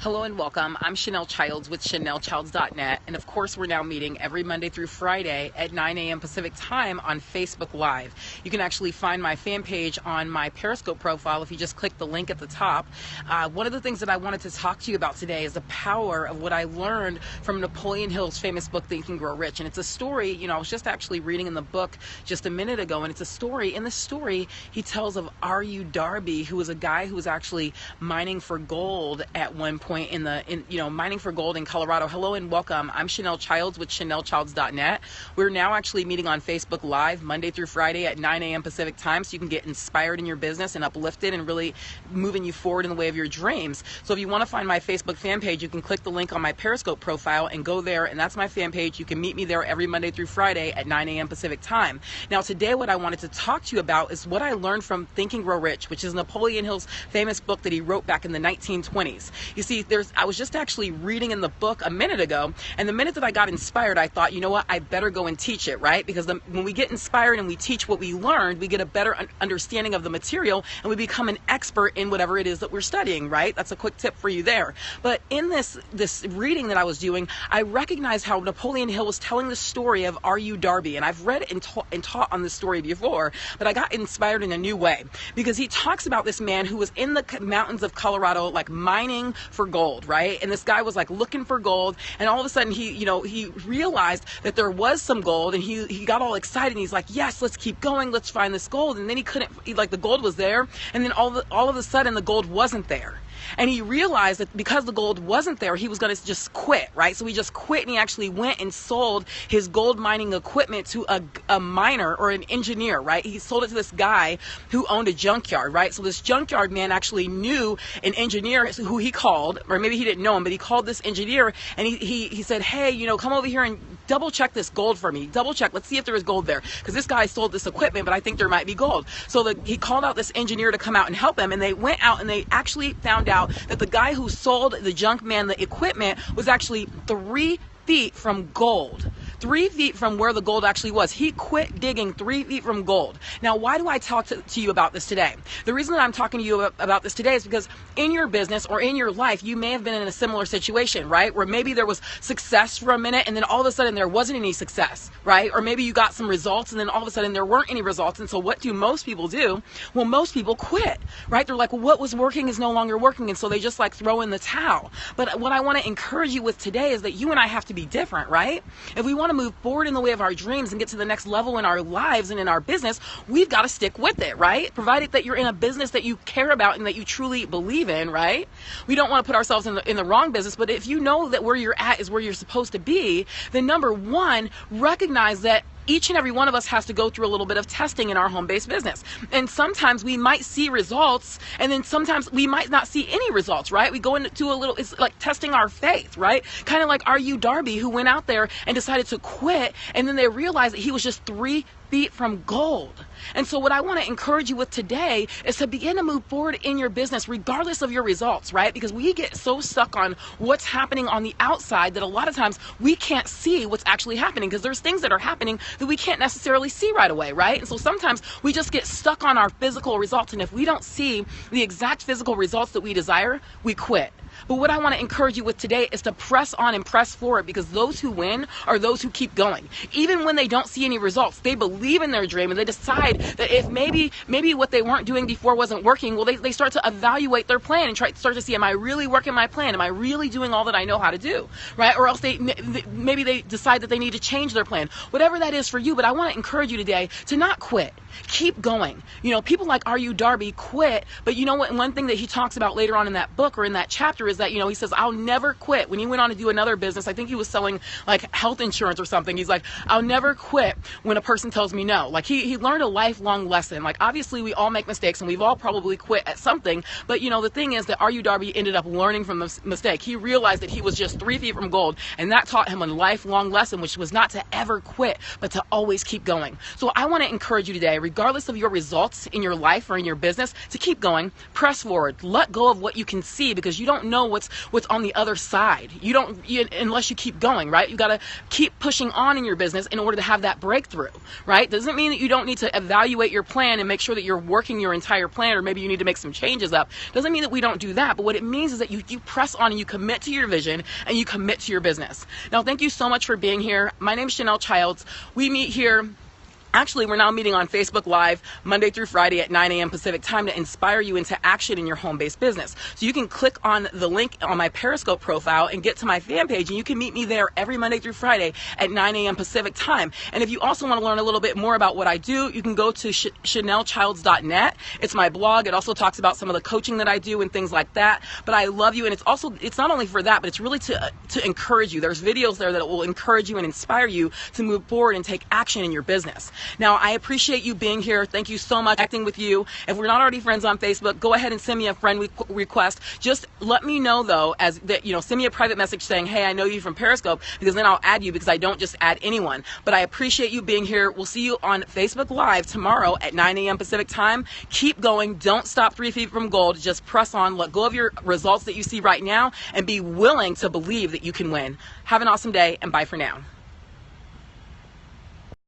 Hello and welcome. I'm Chanel Childs with ChanelChilds.net, and of course we're now meeting every Monday through Friday at 9 a.m. Pacific Time on Facebook Live. You can actually find my fan page on my Periscope profile if you just click the link at the top. One of the things that I wanted to talk to you about today is the power of what I learned from Napoleon Hill's famous book, Think and Grow Rich. And it's a story, I was just actually reading in the book just a minute ago, and it's a story. In the story, he tells of R.U. Darby, who was a guy who was actually mining for gold at one point mining for gold in Colorado. Hello and welcome. I'm Chanel Childs with ChanelChilds.net. We're now actually meeting on Facebook Live Monday through Friday at 9 a.m. Pacific Time, so you can get inspired in your business and uplifted and really moving you forward in the way of your dreams. So if you want to find my Facebook fan page, you can click the link on my Periscope profile and go there, and that's my fan page. You can meet me there every Monday through Friday at 9 a.m. Pacific Time. Now today what I wanted to talk to you about is what I learned from Think and Grow Rich, which is Napoleon Hill's famous book that he wrote back in the 1920s. You see, I was just actually reading in the book a minute ago, and the minute that I got inspired, I thought, you know what, I better go and teach it, right? Because when we get inspired and we teach what we learned, we get a better understanding of the material, and we become an expert in whatever it is that we're studying, right? That's a quick tip for you there. But in this reading that I was doing, I recognized how Napoleon Hill was telling the story of R.U. Darby, and I've read and taught on this story before, but I got inspired in a new way, because he talks about this man who was in the mountains of Colorado, like mining for gold, right? And this guy was like looking for gold, and all of a sudden he realized that there was some gold, and he got all excited, and he's like, yes, let's keep going, let's find this gold. And then the gold was there, and then all of a sudden the gold wasn't there. And he realized that because the gold wasn't there, he was going to just quit, right? So he just quit, and he actually went and sold his gold mining equipment to a miner or an engineer, right? He sold it to this guy who owned a junkyard, right? So this junkyard man actually knew an engineer who he called, or maybe he didn't know him, but he called this engineer, and he said, hey, come over here and double check this gold for me. Double check. Let's see if there is gold there, because this guy sold this equipment, but I think there might be gold. So he called out this engineer to come out and help him, and they went out and they actually found out that the guy who sold the junk man the equipment was actually 3 feet from gold. 3 feet from where the gold actually was. He quit digging 3 feet from gold. Now, why do I talk to you about this today? The reason that I'm talking to you about this today is because in your business or in your life, you may have been in a similar situation, right? Where maybe there was success for a minute, and then all of a sudden there wasn't any success, right? Or maybe you got some results, and then all of a sudden there weren't any results. And so what do most people do? Well, most people quit, right? They're like, well, what was working is no longer working, and so they just like throw in the towel. But what I want to encourage you with today is that you and I have to be different, right? If we want to move forward in the way of our dreams and get to the next level in our lives and in our business, we've got to stick with it, right? Provided that you're in a business that you care about and that you truly believe in, right? We don't want to put ourselves in the wrong business, but if you know that where you're at is where you're supposed to be, then number one, recognize that each and every one of us has to go through a little bit of testing in our home-based business. And sometimes we might see results, and then sometimes we might not see any results, right? We go into it's like testing our faith, right? Kind of like R.U. Darby, who went out there and decided to quit, and then they realized that he was just 3 feet from gold. And so what I want to encourage you with today is to begin to move forward in your business regardless of your results, right? Because we get so stuck on what's happening on the outside that a lot of times we can't see what's actually happening, because there's things that are happening that we can't necessarily see right away, right? And so sometimes we just get stuck on our physical results, and if we don't see the exact physical results that we desire, we quit. But what I want to encourage you with today is to press on and press forward, because those who win are those who keep going. Even when they don't see any results, they believe in their dream, and they decide that if maybe what they weren't doing before wasn't working, well, they start to evaluate their plan and start to see, am I really working my plan? Am I really doing all that I know how to do, right? Or else maybe they decide that they need to change their plan. Whatever that is for you, but I want to encourage you today to not quit. Keep going. People like R.U. Darby quit, but you know what? One thing that he talks about later on in that book or in that chapter is that, he says, I'll never quit. When he went on to do another business, I think he was selling like health insurance or something. He's like, I'll never quit when a person tells me no. Like he learned a lifelong lesson. Like obviously we all make mistakes, and we've all probably quit at something. But the thing is that R.U. Darby ended up learning from the mistake. He realized that he was just 3 feet from gold, and that taught him a lifelong lesson, which was not to ever quit, but to always keep going. So I want to encourage you today, regardless of your results in your life or in your business, to keep going, press forward, let go of what you can see, because you don't know know what's on the other side. Unless you keep going, right? You got to keep pushing on in your business in order to have that breakthrough, right? Doesn't mean that you don't need to evaluate your plan and make sure that you're working your entire plan, or maybe you need to make some changes up. Doesn't mean that we don't do that, but what it means is that you press on and you commit to your vision and you commit to your business. Now, thank you so much for being here. My name is Chanel Childs. We meet here. Actually, we're now meeting on Facebook Live Monday through Friday at 9 a.m. Pacific time to inspire you into action in your home-based business. So you can click on the link on my Periscope profile and get to my fan page, and you can meet me there every Monday through Friday at 9 a.m. Pacific time. And if you also want to learn a little bit more about what I do, you can go to ChanelChilds.net. It's my blog. It also talks about some of the coaching that I do and things like that. But I love you, and it's not only for that, but it's really to encourage you. There's videos there that will encourage you and inspire you to move forward and take action in your business. Now, I appreciate you being here. Thank you so much for acting with you. If we're not already friends on Facebook, go ahead and send me a friend request. Just let me know, though, send me a private message saying, hey, I know you from Periscope, because then I'll add you, because I don't just add anyone. But I appreciate you being here. We'll see you on Facebook Live tomorrow at 9 a.m. Pacific time. Keep going. Don't stop 3 feet from gold. Just press on. Let go of your results that you see right now and be willing to believe that you can win. Have an awesome day, and bye for now.